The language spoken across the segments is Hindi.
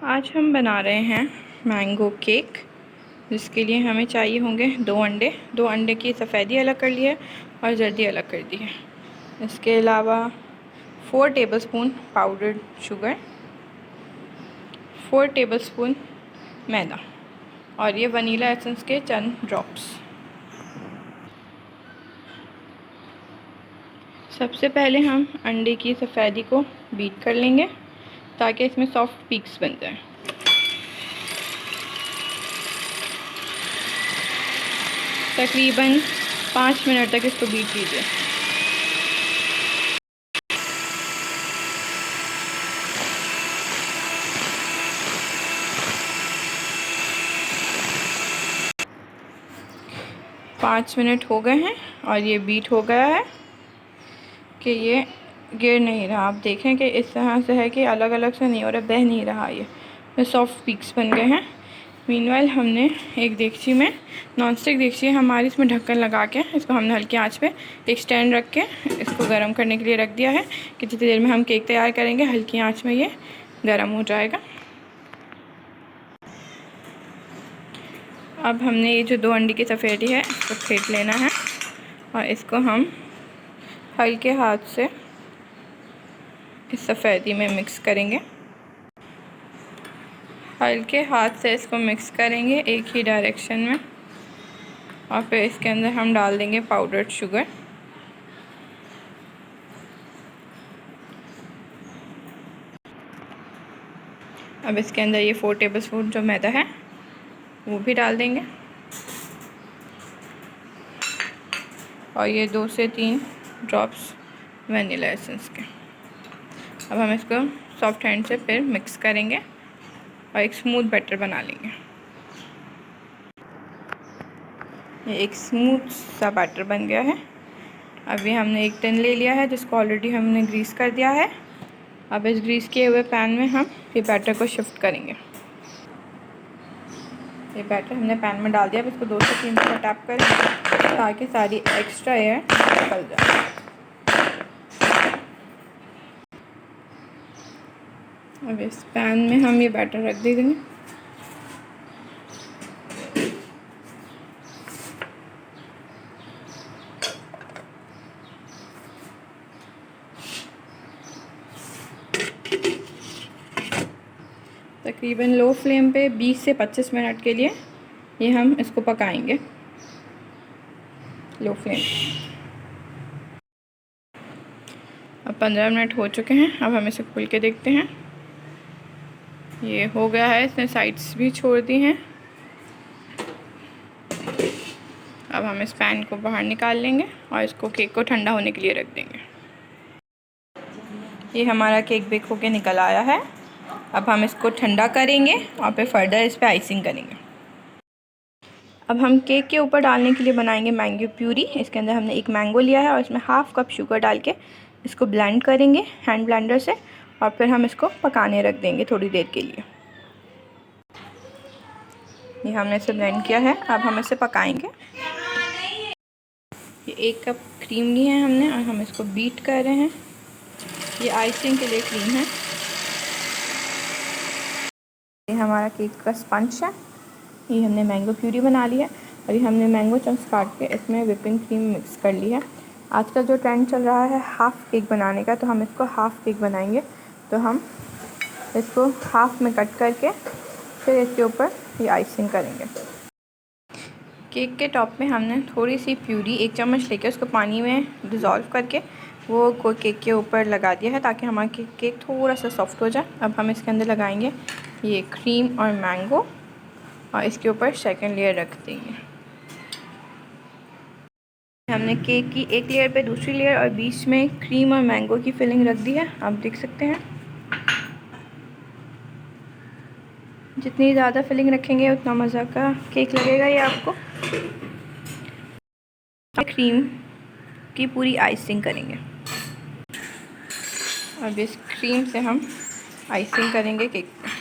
आज हम बना रहे हैं मैंगो केक, जिसके लिए हमें चाहिए होंगे 2 अंडे की सफ़ेदी अलग कर ली है और जर्दी अलग कर दी है। इसके अलावा 4 टेबलस्पून पाउडर्ड शुगर, 4 टेबलस्पून मैदा और ये वनीला एसेंस के चंद ड्रॉप्स। सबसे पहले हम अंडे की सफ़ेदी को बीट कर लेंगे ताकि इसमें सॉफ्ट पीक्स बन जाएं। तकरीबन 5 मिनट तक इसको बीट कीजिए। पाँच मिनट हो गए हैं और ये बीट हो गया है कि ये गिर नहीं रहा। आप देखें कि इस तरह से है कि अलग अलग से नहीं हो रहा, बह नहीं रहा। ये सॉफ्ट पीक्स बन गए हैं। मीनवाइल हमने एक देगची में, नॉन स्टिक देगची है हमारी, इसमें ढक्कन लगा के इसको हमने हल्की आंच पे एक स्टैंड रख के इसको गर्म करने के लिए रख दिया है कि जितनी देर में हम केक तैयार करेंगे हल्की आंच में ये गर्म हो जाएगा। अब हमने ये जो 2 अंडे की सफ़ेदी है इसको फेंट लेना है और इसको हम हल्के हाथ से इस सफ़ेदी में मिक्स करेंगे। हल्के हाथ से इसको मिक्स करेंगे एक ही डायरेक्शन में और फिर इसके अंदर हम डाल देंगे पाउडर्ड शुगर। अब इसके अंदर ये 4 टेबलस्पून जो मैदा है वो भी डाल देंगे और ये 2 से 3 ड्रॉप्स वनीला एसेंस के। अब हम इसको सॉफ्ट हैंड से फिर मिक्स करेंगे और एक स्मूथ बैटर बना लेंगे। ये एक स्मूथ सा बैटर बन गया है। अभी हमने एक टिन ले लिया है जिसको ऑलरेडी हमने ग्रीस कर दिया है। अब इस ग्रीस किए हुए पैन में हम ये बैटर को शिफ्ट करेंगे। ये बैटर हमने पैन में डाल दिया। अब इसको 2 से 3 दफ़ा टैप करें ताकि सारी एक्स्ट्रा एयर निकल जाए। अब इस पैन में हम ये बैटर रख देंगे। तकरीबन लो फ्लेम पे 20 से 25 मिनट के लिए ये हम इसको पकाएंगे, लो फ्लेम। अब 15 मिनट हो चुके हैं। अब हम इसे खोल के देखते हैं। ये हो गया है, इसने साइड्स भी छोड़ दी हैं। अब हम इस पैन को बाहर निकाल लेंगे और इसको केक को ठंडा होने के लिए रख देंगे। ये हमारा केक बेक होके निकल आया है। अब हम इसको ठंडा करेंगे और फिर फर्दर इस पर आइसिंग करेंगे। अब हम केक के ऊपर डालने के लिए बनाएंगे मैंगो प्यूरी। इसके अंदर हमने एक मैंगो लिया है और इसमें हाफ़ कप शुगर डाल के इसको ब्लेंड करेंगे हैंड ब्लेंडर से और फिर हम इसको पकाने रख देंगे थोड़ी देर के लिए। ये हमने इसे ब्लेंड किया है। अब हम इसे पकाएंगे। ये 1 कप क्रीम ली है हमने और हम इसको बीट कर रहे हैं। ये आइसिंग के लिए क्रीम है। ये हमारा केक का स्पंज है। ये हमने मैंगो प्यूरी बना ली है और ये हमने मैंगो चंक्स काट के इसमें व्हिपिंग क्रीम मिक्स कर ली है। आजकल जो ट्रेंड चल रहा है हाफ़ केक बनाने का, तो हम इसको हाफ़ केक बनाएंगे। तो हम इसको हाफ़ में कट करके फिर इसके ऊपर ये आइसिंग करेंगे। केक के टॉप में हमने थोड़ी सी प्यूरी 1 चम्मच लेके उसको पानी में डिज़ोल्व करके वो केक के ऊपर लगा दिया है ताकि हमारा केक थोड़ा सा सॉफ्ट हो जाए। अब हम इसके अंदर लगाएंगे ये क्रीम और मैंगो और इसके ऊपर सेकंड लेयर रख देंगे। हमने केक की एक लेयर पे दूसरी लेयर और बीच में क्रीम और मैंगो की फिलिंग रख दी है। आप देख सकते हैं। जितनी ज़्यादा फिलिंग रखेंगे उतना मज़ा का केक लगेगा ये आपको। क्रीम की पूरी आइसिंग करेंगे। अब इस क्रीम से हम आइसिंग करेंगे केक पे।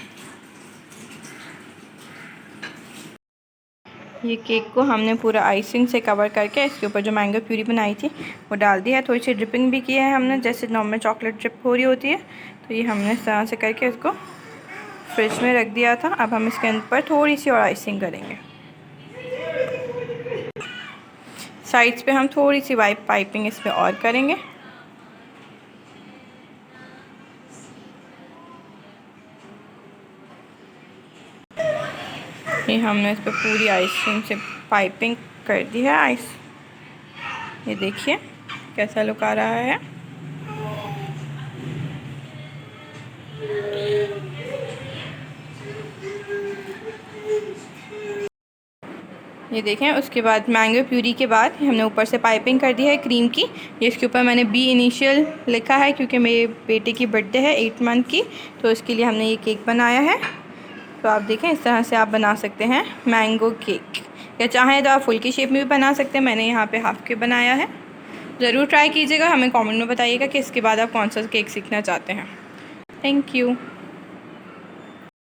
ये केक को हमने पूरा आइसिंग से कवर करके इसके ऊपर जो मैंगो प्यूरी बनाई थी वो डाल दिया है। थोड़ी सी ड्रिपिंग भी किया है हमने, जैसे नॉर्मल चॉकलेट ड्रिप हो रही होती है। तो ये हमने इस तरह से करके इसको फ्रिज में रख दिया था। अब हम इसके ऊपर थोड़ी सी और आइसिंग करेंगे। साइड्स पे हम थोड़ी सी वाइट पाइपिंग इस पर और करेंगे। ये हमने इस पर पूरी आइसिंग से पाइपिंग कर दी है आइस। ये देखिए कैसा लुक आ रहा है। ये देखें, उसके बाद मैंगो प्यूरी के बाद हमने ऊपर से पाइपिंग कर दी है क्रीम की। ये इसके ऊपर मैंने बी इनिशियल लिखा है क्योंकि मेरे बेटे की बर्थडे है 8 मंथ की, तो इसके लिए हमने ये केक बनाया है। तो आप देखें इस तरह से आप बना सकते हैं मैंगो केक, या चाहें तो आप फुल की शेप में भी बना सकते हैं। मैंने यहाँ पे हाफ के बनाया है। ज़रूर ट्राई कीजिएगा, हमें कमेंट में बताइएगा कि इसके बाद आप कौन सा केक सीखना चाहते हैं। Thank you.